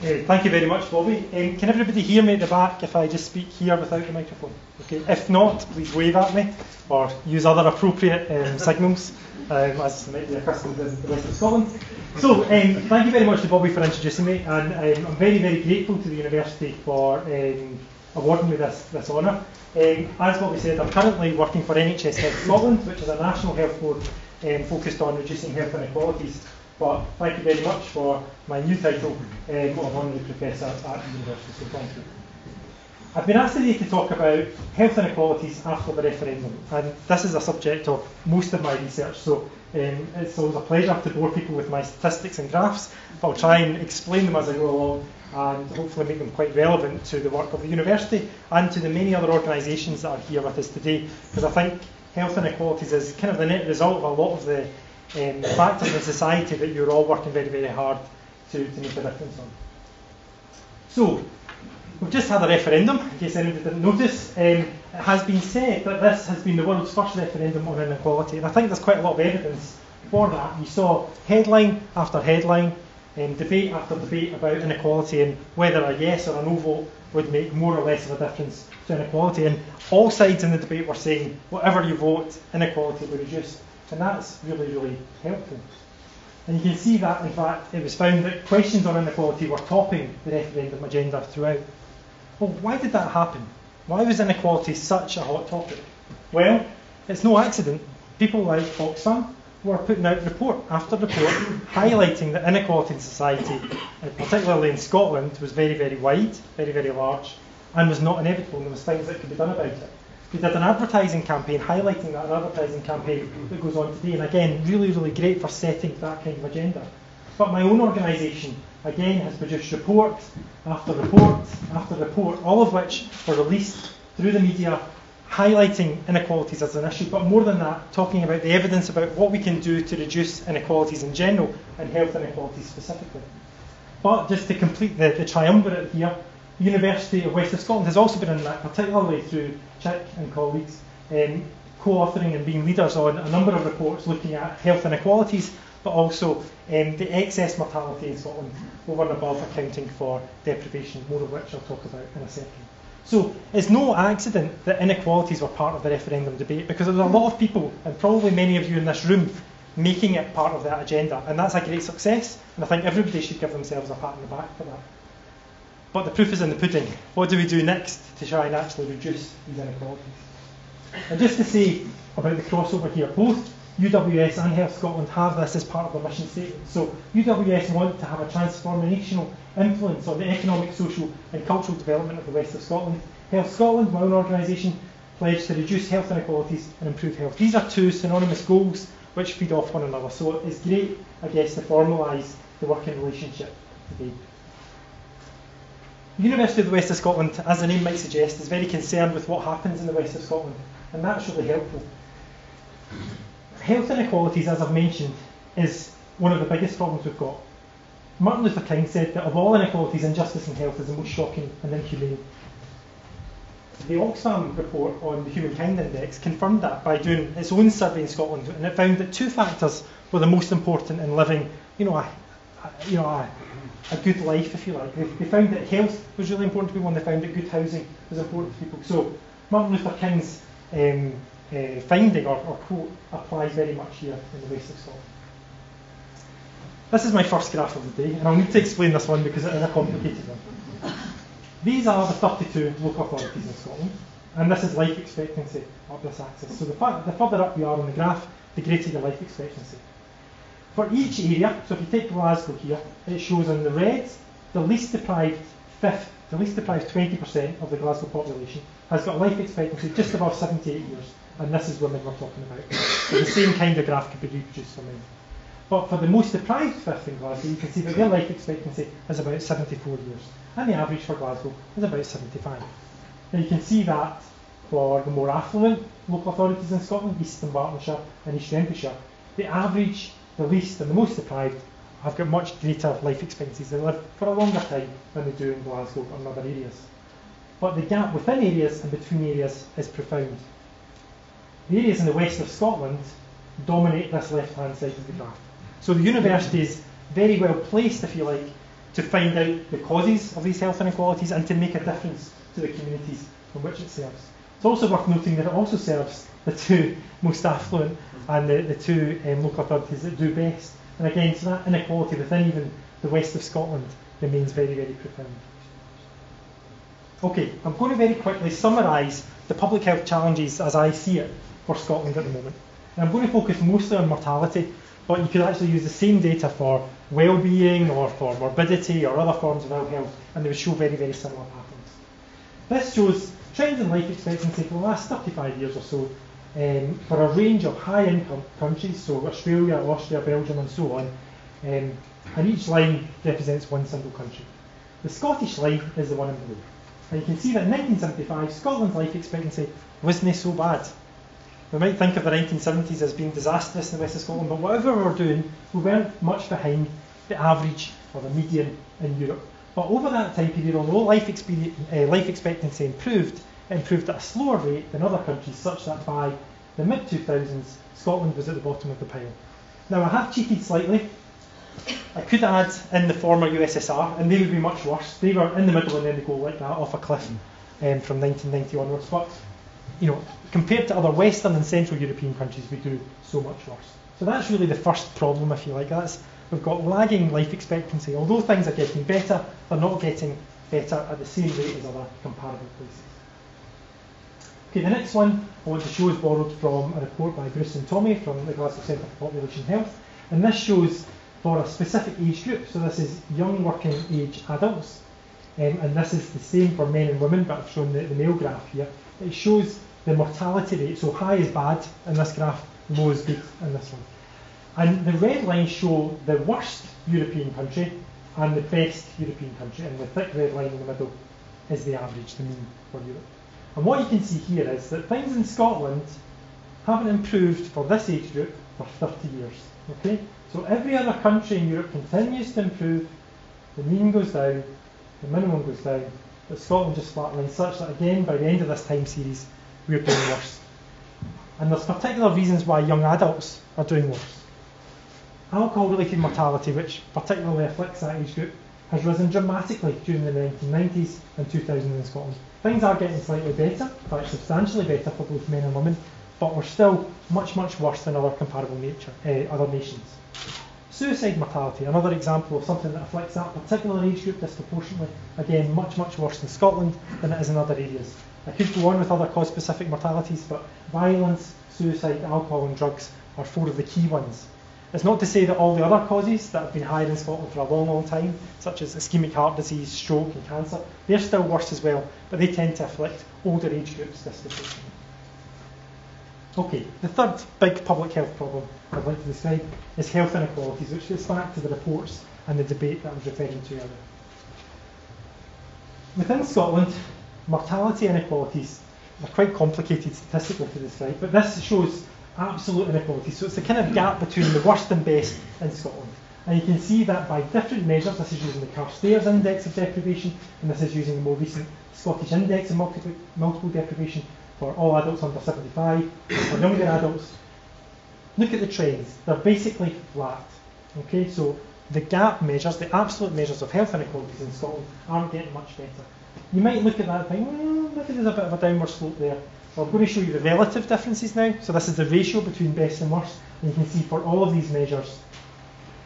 Thank you very much, Bobby. Can everybody hear me at the back if I just speak here without the microphone? Okay. If not, please wave at me or use other appropriate signals, as might be accustomed in the rest of Scotland. So, thank you very much to Bobby for introducing me, and I'm very, very grateful to the university for awarding me this honour. As Bobby said, I'm currently working for NHS Health Scotland, which is a national health board focused on reducing health inequalities. But thank you very much for my new title of Honorary Professor at the University, so thank you. I've been asked today to talk about health inequalities after the referendum, and this is a subject of most of my research, so it's always a pleasure to bore people with my statistics and graphs, but I'll try and explain them as I go along and hopefully make them quite relevant to the work of the university and to the many other organisations that are here with us today, because I think health inequalities is kind of the net result of a lot of the factors in society that you're all working very, very hard to make a difference on. So, we've just had a referendum, in case anybody didn't notice. It has been said that this has been the world's first referendum on inequality, and I think there's quite a lot of evidence for that. You saw headline after headline, debate after debate about inequality and whether a yes or a no vote would make more or less of a difference to inequality, and all sides in the debate were saying whatever you vote, inequality will reduce. And that's really, really helpful. And you can see that, in fact, it was found that questions on inequality were topping the referendum agenda throughout. Well, why did that happen? Why was inequality such a hot topic? Well, it's no accident. People like Oxfam were putting out report after report highlighting that inequality in society, particularly in Scotland, was very, very wide, very, very large, and was not inevitable, and there was things that could be done about it. We did an advertising campaign highlighting that, an advertising campaign that goes on today, and again, really, really great for setting that kind of agenda. But my own organisation, again, has produced report after report after report, all of which were released through the media, highlighting inequalities as an issue, but more than that, talking about the evidence about what we can do to reduce inequalities in general, and health inequalities specifically. But just to complete the triumvirate here, the University of West of Scotland has also been in that, particularly through Chick and colleagues, co-authoring and being leaders on a number of reports looking at health inequalities, but also the excess mortality in Scotland, over and above accounting for deprivation, more of which I'll talk about in a second. So it's no accident that inequalities were part of the referendum debate, because there's a lot of people, and probably many of you in this room, making it part of that agenda, and that's a great success, and I think everybody should give themselves a pat on the back for that. But the proof is in the pudding. What do we do next to try and actually reduce these inequalities? And just to say about the crossover here, both UWS and Health Scotland have this as part of their mission statement. So UWS want to have a transformational influence on the economic, social and cultural development of the West of Scotland. Health Scotland, my own organisation, pledged to reduce health inequalities and improve health. These are two synonymous goals which feed off one another. So it's great, I guess, to formalise the working relationship today. The University of the West of Scotland, as the name might suggest, is very concerned with what happens in the West of Scotland, and that's really helpful. Health inequalities, as I've mentioned, is one of the biggest problems we've got. Martin Luther King said that of all inequalities, injustice in health is the most shocking and inhumane. The Oxfam report on the Humankind Index confirmed that by doing its own survey in Scotland, and it found that two factors were the most important in living, a good life, if you like. They found that health was really important to people, and they found that good housing was important to people. So Martin Luther King's finding or quote applies very much here in the West of Scotland. This is my first graph of the day, and I'll need to explain this one because it is a complicated one. These are the 32 local authorities in Scotland, and this is life expectancy up this axis. So the further up you are on the graph, the greater your life expectancy. For each area, so if you take Glasgow here, it shows in the red, the least deprived 20% of the Glasgow population has got a life expectancy just above 78 years, and this is women we're talking about. So the same kind of graph could be reproduced for men. But for the most deprived fifth in Glasgow, you can see that their life expectancy is about 74 years, and the average for Glasgow is about 75. Now you can see that for the more affluent local authorities in Scotland, East Dunbartonshire and East Renfrewshire, the average, the least and the most deprived have got much greater life expectancies. They live for a longer time than they do in Glasgow or in other areas. But the gap within areas and between areas is profound. The areas in the west of Scotland dominate this left-hand side of the graph. So the university is very well placed, if you like, to find out the causes of these health inequalities and to make a difference to the communities in which it serves. It's also worth noting that it also serves the two most affluent and the two local authorities that do best. And again, so that inequality within even the west of Scotland remains very, very profound. Okay, I'm going to very quickly summarise the public health challenges as I see it for Scotland at the moment. And I'm going to focus mostly on mortality, but you could actually use the same data for well-being or for morbidity or other forms of ill health, and they would show very, very similar patterns. This shows trends in life expectancy for the last 35 years or so for a range of high-income countries, so Australia, Austria, Belgium and so on, and each line represents one single country. The Scottish line is the one in blue. And you can see that in 1975, Scotland's life expectancy wasn't so bad. We might think of the 1970s as being disastrous in the west of Scotland, but whatever we were doing, we weren't much behind the average or the median in Europe. But over that time period, although life expectancy improved, it improved at a slower rate than other countries, such that by the mid-2000s, Scotland was at the bottom of the pile. Now, I have cheated slightly. I could add in the former USSR, and they would be much worse. They were in the middle and then they go like that off a cliff from 1990 onwards. But, you know, compared to other Western and Central European countries, we do so much worse. So that's really the first problem, if you like. We've got lagging life expectancy. Although things are getting better, they're not getting better at the same rate as other comparable places. Okay, the next one I want to show is borrowed from a report by Bruce and Tommy from the Glasgow Centre for Population Health. And this shows for a specific age group, so this is young working age adults, and this is the same for men and women, but I've shown the male graph here. It shows the mortality rate, so high is bad in this graph, low is good in this one. And the red lines show the worst European country and the best European country, and the thick red line in the middle is the average, the mean for Europe. And what you can see here is that things in Scotland haven't improved for this age group for 30 years. Okay? So every other country in Europe continues to improve, the mean goes down, the minimum goes down, but Scotland just flatlines such that again by the end of this time series we're doing worse. And there's particular reasons why young adults are doing worse. Alcohol-related mortality, which particularly afflicts that age group, has risen dramatically during the 1990s and 2000s in Scotland. Things are getting slightly better, in fact substantially better for both men and women, but we're still much, much worse than other comparable other nations. Suicide mortality, another example of something that afflicts that particular age group disproportionately, again much, much worse in Scotland than it is in other areas. I could go on with other cause-specific mortalities, but violence, suicide, alcohol and drugs are four of the key ones. It's not to say that all the other causes that have been higher in Scotland for a long, long time, such as ischemic heart disease, stroke and cancer, they're still worse as well, but they tend to afflict older age groups disproportionately. Okay, the third big public health problem I'd like to describe is health inequalities, which gets back to the reports and the debate that I was referring to earlier. Within Scotland, mortality inequalities are quite complicated statistically to describe, but this shows absolute inequalities. So it's the kind of gap between the worst and best in Scotland. And you can see that by different measures. This is using the Carstairs Index of Deprivation, and this is using the more recent Scottish Index of Multiple Deprivation for all adults under 75, for younger adults. Look at the trends. They're basically flat. Okay, so the gap measures, the absolute measures of health inequalities in Scotland aren't getting much better. You might look at that and think, maybe there's a bit of a downward slope there. Well, I'm going to show you the relative differences now. So this is the ratio between best and worst. And you can see for all of these measures,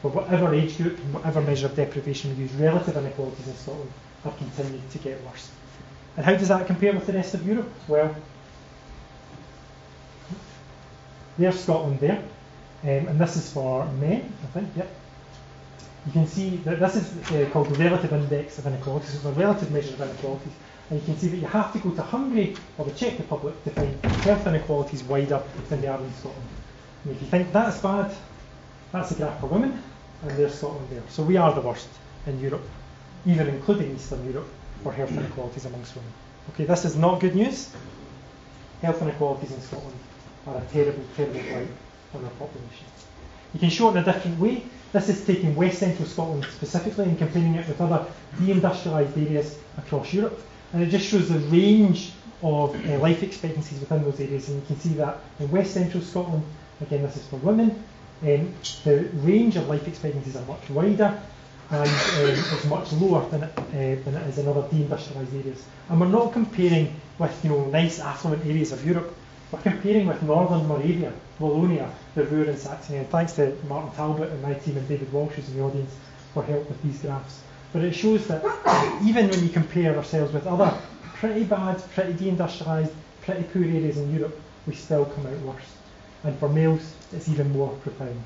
for whatever age group and whatever measure of deprivation we use, relative inequalities in Scotland have continued to get worse. And how does that compare with the rest of Europe? Well, there's Scotland there, and this is for men, I think, yep. You can see that this is called the relative index of inequalities, so it's a relative measure of inequalities, and you can see that you have to go to Hungary or the Czech Republic to find health inequalities wider than they are in Scotland. And if you think that's bad, that's the graph for women, and there's Scotland there. So we are the worst in Europe, even including Eastern Europe, for health inequalities amongst women. Okay, this is not good news. Health inequalities in Scotland are a terrible, terrible blight on our population. You can show it in a different way. This is taking West Central Scotland specifically and comparing it with other deindustrialised areas across Europe. And it just shows the range of life expectancies within those areas. And you can see that in West Central Scotland, again this is for women, the range of life expectancies are much wider. and is much lower than it is in other deindustrialised areas. And we're not comparing with nice affluent areas of Europe. We're comparing with northern Moravia, Wallonia, the Ruhr and Saxony. And thanks to Martin Talbot and my team and David Walsh, who's in the audience, for help with these graphs. But it shows that even when you compare ourselves with other pretty bad, pretty deindustrialised, pretty poor areas in Europe, we still come out worse. And for males, it's even more profound.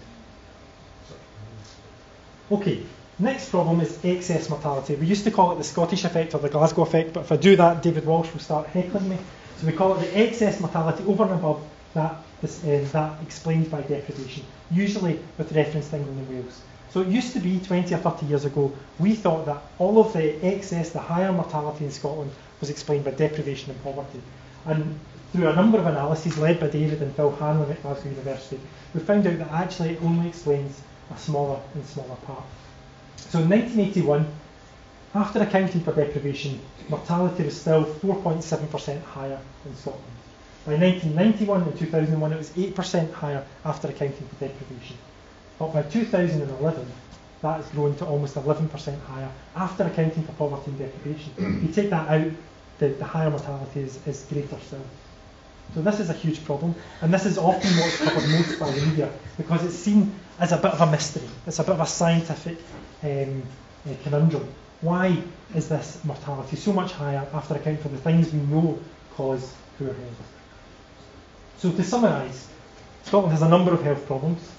Okay, next problem is excess mortality. We used to call it the Scottish effect or the Glasgow effect, but if I do that, David Walsh will start heckling me. So we call it the excess mortality over and above that explained by deprivation, usually with reference to England and Wales. So it used to be 20 or 30 years ago, we thought that all of the excess, the higher mortality in Scotland was explained by deprivation and poverty. And through a number of analyses led by David and Phil Hanlon at Glasgow University, we found out that actually it only explains a smaller and smaller part. So in 1981, after accounting for deprivation, mortality was still 4.7% higher in Scotland. By 1991 and 2001, it was 8% higher after accounting for deprivation. But by 2011, that has grown to almost 11% higher after accounting for poverty and deprivation. If you take that out, the higher mortality is greater still. So this is a huge problem, and this is often what's covered most by the media, because it's seen as a bit of a mystery. It's a bit of a scientific conundrum. Why is this mortality so much higher after accounting for the things we know cause poor health? So to summarise, Scotland has a number of health problems.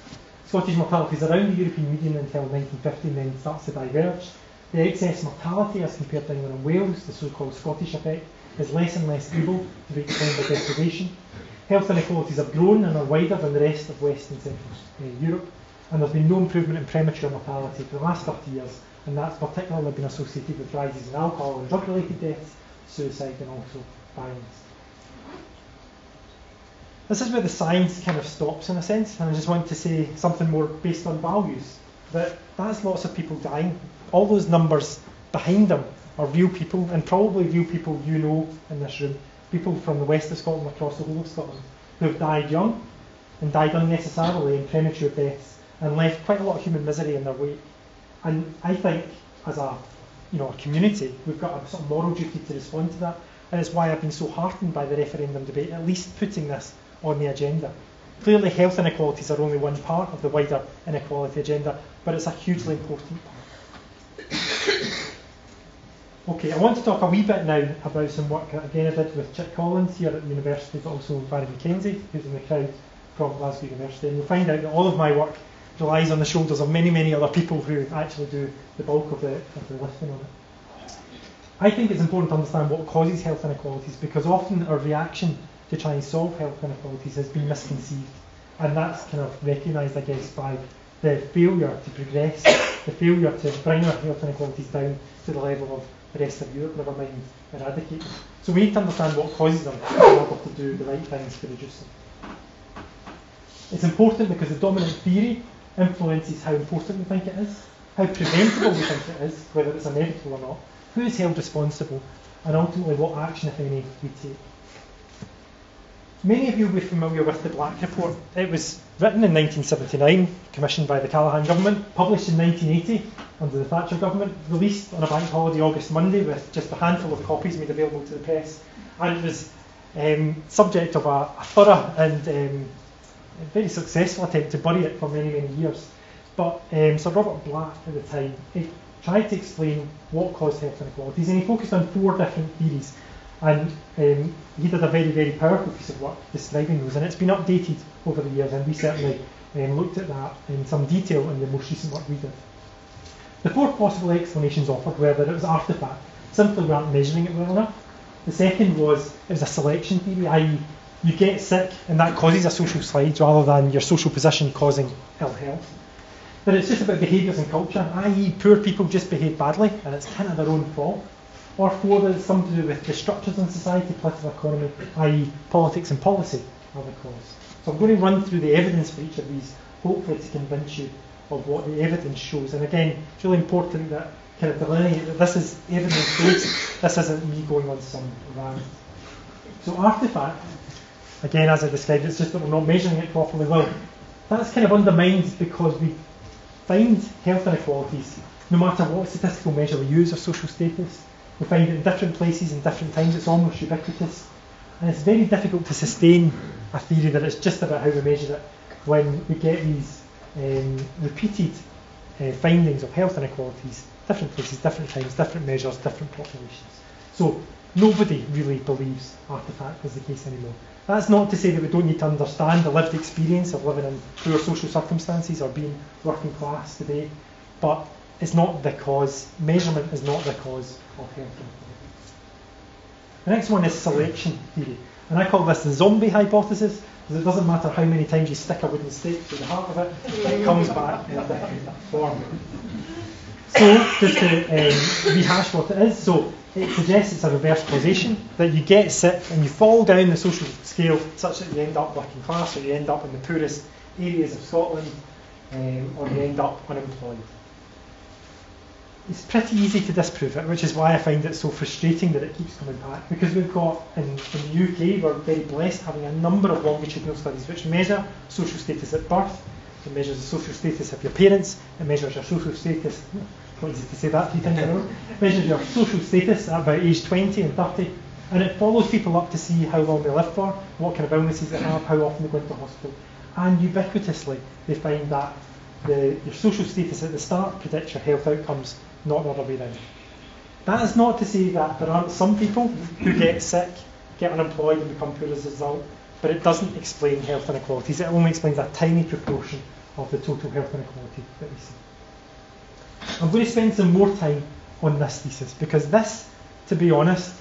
Scottish mortality is around the European median until 1950 and then starts to diverge. The excess mortality as compared to England and Wales, the so-called Scottish effect, is less and less able to be explained by deprivation. Health inequalities have grown and are wider than the rest of West and Central Europe, and there's been no improvement in premature mortality for the last 30 years, and that's particularly been associated with rises in alcohol and drug-related deaths, suicide and also violence. This is where the science kind of stops in a sense, and I just want to say something more based on values, that's lots of people dying. All those numbers behind them are real people, and probably real people you know in this room, people from the west of Scotland across the whole of Scotland, who have died young and died unnecessarily in premature deaths and left quite a lot of human misery in their wake. And I think as a community, we've got a sort of moral duty to respond to that, and it's why I've been so heartened by the referendum debate, at least putting this on the agenda. Clearly health inequalities are only one part of the wider inequality agenda, but it's a hugely important part. Okay, I want to talk a wee bit now about some work that again I did with Chick Collins here at the university, but also Barry Mackenzie, who's in the crowd from Glasgow University. And you'll find out that all of my work relies on the shoulders of many, many other people who actually do the bulk of the lifting on it. I think it's important to understand what causes health inequalities, because often our reaction to try and solve health inequalities has been misconceived. And that's kind of recognised, I guess, by the failure to progress, the failure to bring our health inequalities down to the level of the rest of Europe, never mind eradicate them. So we need to understand what causes them in order to do the right things to reduce them. It's important because the dominant theory influences how important we think it is, how preventable we think it is, whether it's inevitable or not, who is held responsible, and ultimately what action, if any, we take. Many of you will be familiar with the Black Report. It was written in 1979, commissioned by the Callaghan government, published in 1980 under the Thatcher government, released on a bank holiday August Monday with just a handful of copies made available to the press, and it was subject of a thorough and very successful attempt to bury it for many, many years. But Sir Robert Black at the time, he tried to explain what caused health inequalities, and he focused on 4 different theories. And he did a very, very powerful piece of work describing those, and it's been updated over the years, and we certainly looked at that in some detail in the most recent work we did. The 4 possible explanations offered were that it was artefact, simply we aren't measuring it well enough. The second was it was a selection theory, i.e. you get sick and that causes a social slide rather than your social position causing ill health. That it's just about behaviours and culture, i.e. poor people just behave badly and it's kind of their own fault. Or 4, that it's something to do with the structures in society, political economy, i.e. politics and policy are the cause. So I'm going to run through the evidence for each of these, hopefully to convince you of what the evidence shows. And again, it's really important that kind of delineate that this is evidence-based, this isn't me going on some rant. So artefact, again as I described, it's just that we're not measuring it properly well. That's kind of undermined because we find health inequalities, no matter what statistical measure we use of social status. We find it in different places and different times. It's almost ubiquitous. And it's very difficult to sustain a theory that it's just about how we measure it when we get these repeated findings of health inequalities, different places, different times, different measures, different populations. So nobody really believes artefact is the case anymore. That's not to say that we don't need to understand the lived experience of living in poor social circumstances or being working class today, but it's not the cause, measurement is not the cause of health inequalities. The next one is selection theory, and I call this the zombie hypothesis, because it doesn't matter how many times you stick a wooden stake through the heart of it, it comes back in a different form. So, just to rehash what it is, so it suggests it's a reverse causation, that you get sick and you fall down the social scale such that you end up working class, or you end up in the poorest areas of Scotland, or you end up unemployed. It's pretty easy to disprove it, which is why I find it so frustrating that it keeps coming back, because we've got, in the UK, we're very blessed having a number of longitudinal studies which measure social status at birth. It measures the social status of your parents, it measures your social status, not easy to say that 3 times in a row, it measures your social status at about age 20 and 30, and it follows people up to see how long they live for, what kind of illnesses they have, how often they go into hospital, and ubiquitously they find that your social status at the start predicts your health outcomes, not the other way around. That is not to say that there aren't some people who get sick, get unemployed and become poor as a result, but it doesn't explain health inequalities. It only explains a tiny proportion of the total health inequality that we see. I'm going to spend some more time on this thesis, because this, to be honest,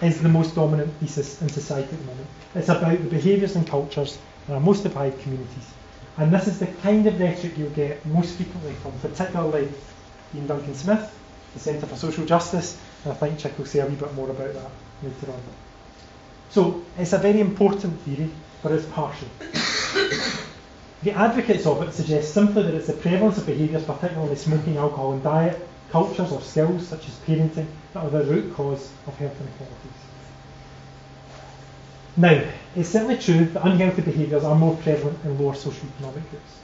is the most dominant thesis in society at the moment. It's about the behaviours and cultures in our most deprived communities. And this is the kind of rhetoric you'll get most frequently from particularly Ian Duncan Smith, the Centre for Social Justice, and I think Chick will say a wee bit more about that later on. So it's a very important theory, but it's partial. The advocates of it suggest simply that it's the prevalence of behaviours, particularly smoking, alcohol and diet, cultures or skills such as parenting, that are the root cause of health inequalities. Now, it's certainly true that unhealthy behaviours are more prevalent in lower socioeconomic groups.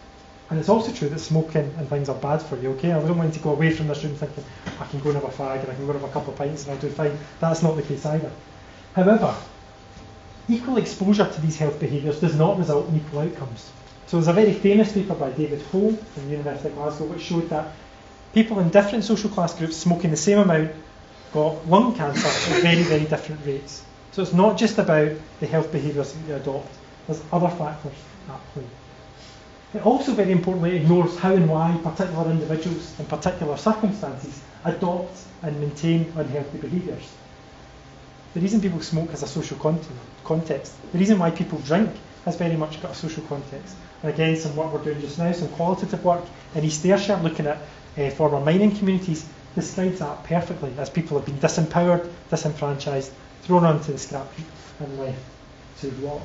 And it's also true that smoking and things are bad for you, okay? I don't want you to go away from this room thinking, I can go and have a fag and I can go and have a couple of pints and I'll do fine. That's not the case either. However, equal exposure to these health behaviours does not result in equal outcomes. So there's a very famous paper by David Hole from the University of Glasgow which showed that people in different social class groups smoking the same amount got lung cancer at very, very different rates. So it's not just about the health behaviours that you adopt, there's other factors at play. It also very importantly ignores how and why particular individuals in particular circumstances adopt and maintain unhealthy behaviours. The reason people smoke has a social context. The reason why people drink has very much got a social context. And again, some work we're doing just now, some qualitative work in East Ayrshire looking at former mining communities, describes that perfectly, as people have been disempowered, disenfranchised, thrown onto the scrap heap and left to rot.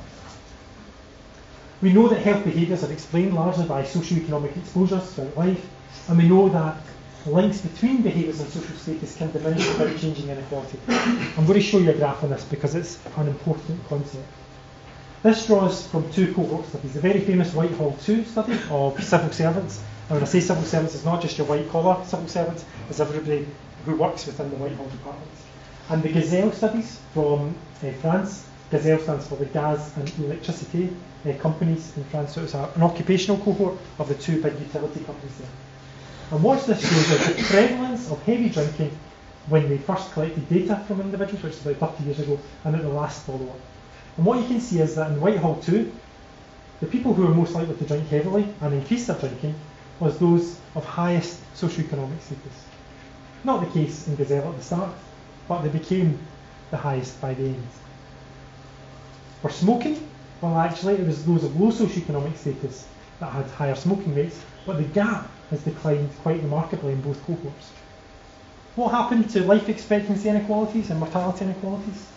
We know that health behaviours are explained largely by socioeconomic exposures throughout life, and we know that links between behaviours and social status can diminish without changing inequality. I'm going to show you a graph on this because it's an important concept. This draws from 2 cohort studies, the very famous Whitehall 2 study of civil servants. And when I say civil servants, it's not just your white collar civil servants, it's everybody who works within the Whitehall departments. And the Gazelle studies from France. Gazelle stands for the gas and electricity companies in France, so it's an occupational cohort of the 2 big utility companies there. And what this shows is the prevalence of heavy drinking when they first collected data from individuals, which is about 30 years ago, and at the last follow-up. And what you can see is that in Whitehall 2, the people who were most likely to drink heavily and increase their drinking was those of highest socioeconomic status. Not the case in Gazelle at the start, but they became the highest by the end. For smoking, well actually it was those of low socioeconomic status that had higher smoking rates, but the gap has declined quite remarkably in both cohorts. What happened to life expectancy inequalities and mortality inequalities?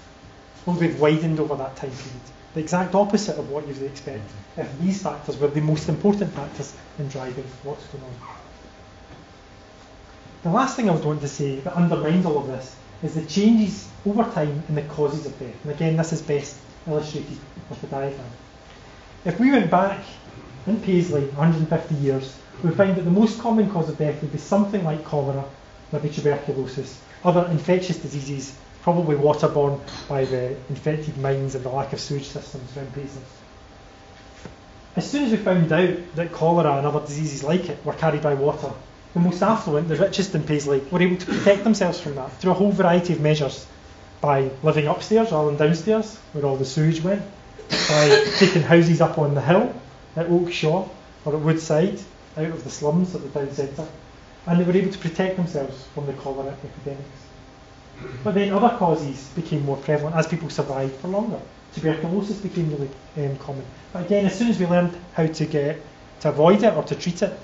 Well, they've widened over that time period. The exact opposite of what you'd expect if these factors were the most important factors in driving what's going on. The last thing I would want to say that undermines all of this is the changes over time in the causes of death. And again, this is best illustrated with the diagram. If we went back in Paisley, 150 years, we find that the most common cause of death would be something like cholera, maybe tuberculosis, other infectious diseases, probably waterborne by the infected mines and the lack of sewage systems around Paisley. As soon as we found out that cholera and other diseases like it were carried by water, the most affluent, the richest in Paisley, were able to protect themselves from that through a whole variety of measures, by living upstairs rather than downstairs, where all the sewage went, by taking houses up on the hill at Oak Shaw or at Woodside, out of the slums at the town centre, and they were able to protect themselves from the cholera epidemics. But then other causes became more prevalent as people survived for longer. Tuberculosis became really common. But again, as soon as we learned how to avoid it or to treat it,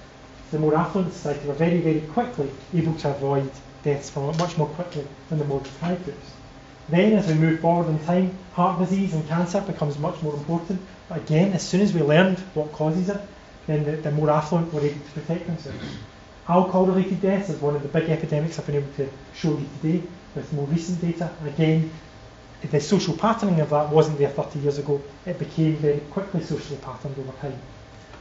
the more affluent society were very, very quickly able to avoid deaths from it much more quickly than the more deprived groups. Then, as we move forward in time, heart disease and cancer becomes much more important. But again, as soon as we learned what causes it, then the more affluent were able to protect themselves. Alcohol-related deaths is one of the big epidemics I've been able to show you today with more recent data. Again, the social patterning of that wasn't there 30 years ago. It became very quickly socially patterned over time.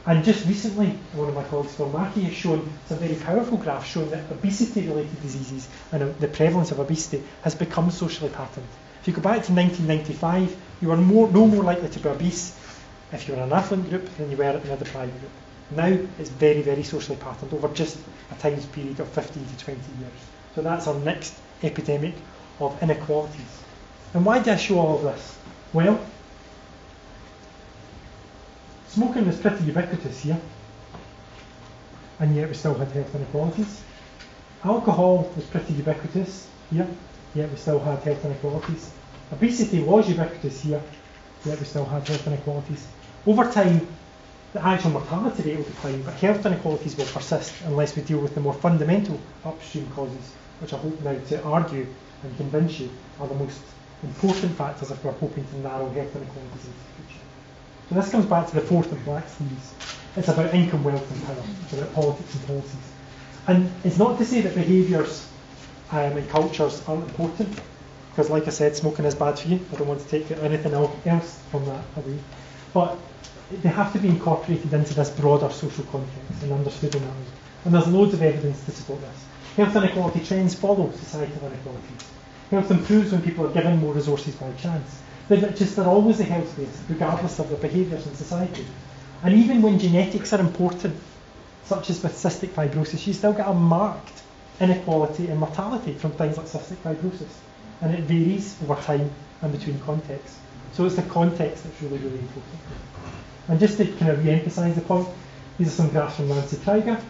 And just recently, one of my colleagues, Phil Mackey, has shown some very powerful graphs showing that obesity-related diseases and the prevalence of obesity has become socially patterned. If you go back to 1995, you were no more likely to be obese if you were in an affluent group than you were in a deprived group. Now it's very, very socially patterned over just a time period of 15 to 20 years. So that's our next epidemic of inequalities. And why do I show all of this? Well, smoking was pretty ubiquitous here, and yet we still had health inequalities. Alcohol was pretty ubiquitous here, yet we still had health inequalities. Obesity was ubiquitous here, yet we still had health inequalities. Over time, the actual mortality rate will decline, but health inequalities will persist unless we deal with the more fundamental upstream causes, which I hope now to argue and convince you are the most important factors if we're hoping to narrow health inequalities into the future. So this comes back to the fourth of Black's theories. It's about income, wealth and power. It's about politics and policies. And it's not to say that behaviours and cultures aren't important, because like I said, smoking is bad for you. I don't want to take anything else from that away. But they have to be incorporated into this broader social context and understood in that way. And there's loads of evidence to support this. Health inequality trends follow societal inequalities. Health improves when people are given more resources by chance. They're always the healthiest, regardless of their behaviours in society. And even when genetics are important, such as with cystic fibrosis, you still get a marked inequality in mortality from things like cystic fibrosis. And it varies over time and between contexts. So it's the context that's really, really important. And just to kind of re-emphasise the point, these are some graphs from Nancy Krieger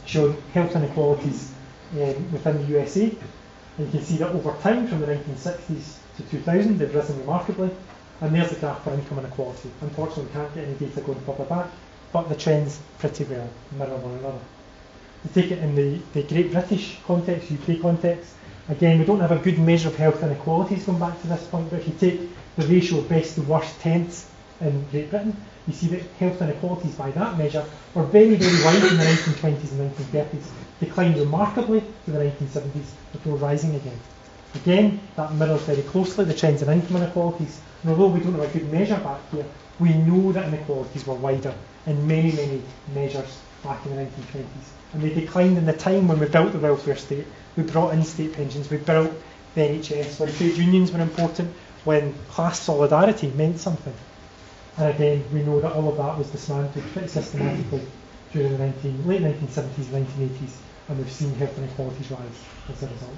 showing health inequalities within the USA. And you can see that over time, from the 1960s to 2000, they've risen remarkably. And there's the graph for income inequality. Unfortunately, we can't get any data going further back, but the trends pretty well mirror one another. To take it in the Great British context, UK context, again, we don't have a good measure of health inequalities going back to this point, but if you take the ratio of best to worst tenths in Great Britain, you see that health inequalities by that measure were very, very wide in the 1920s and 1930s, declined remarkably to the 1970s before rising again. Again, that mirrors very closely the trends in income inequalities, and although we don't have a good measure back here, we know that inequalities were wider in many, many measures back in the 1920s. And they declined in the time when we built the welfare state, we brought in state pensions, we built the NHS, when trade unions were important, when class solidarity meant something. And again, we know that all of that was dismantled pretty systematically during the late 1970s, 1980s, and we've seen health inequalities rise as a result.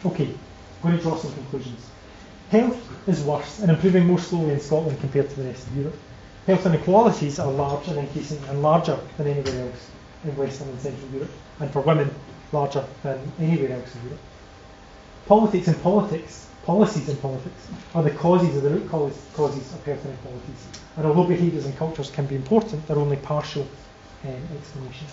Okay, I'm going to draw some conclusions. Health is worse and improving more slowly in Scotland compared to the rest of Europe. Health inequalities are large and increasing and larger than anywhere else in Western and Central Europe, and for women, larger than anywhere else in Europe. Politics and politics, policies in politics, are the causes of the root causes of health inequalities. And although behaviours and cultures can be important, they're only partial explanations.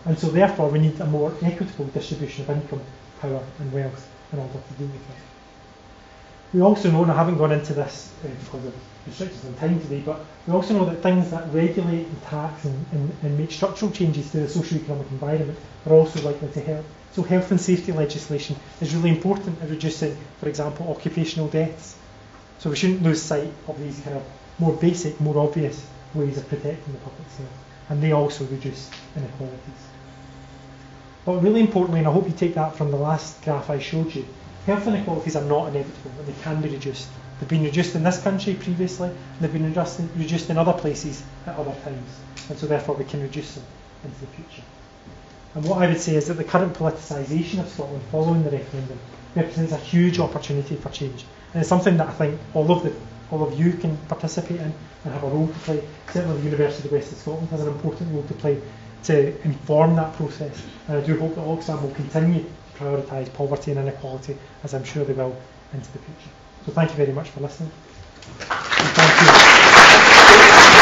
And so therefore we need a more equitable distribution of income, power and wealth in order to deal with it. We also know, and I haven't gone into this because of restrictions on time today, but we also know that things that regulate and tax and make structural changes to the socio-economic environment are also likely to help. So health and safety legislation is really important in reducing, for example, occupational deaths. So we shouldn't lose sight of these kind of more basic, more obvious ways of protecting the public's health, and they also reduce inequalities. But really importantly, and I hope you take that from the last graph I showed you, health inequalities are not inevitable, and they can be reduced. They've been reduced in this country previously, and they've been reduced in other places at other times, and so therefore we can reduce them into the future. And what I would say is that the current politicisation of Scotland following the referendum represents a huge opportunity for change, and it's something that I think all of you can participate in and have a role to play. Certainly the University of the West of Scotland has an important role to play to inform that process, and I do hope that Oxfam will continue to prioritise poverty and inequality, as I'm sure they will, into the future. So thank you very much for listening. And thank you.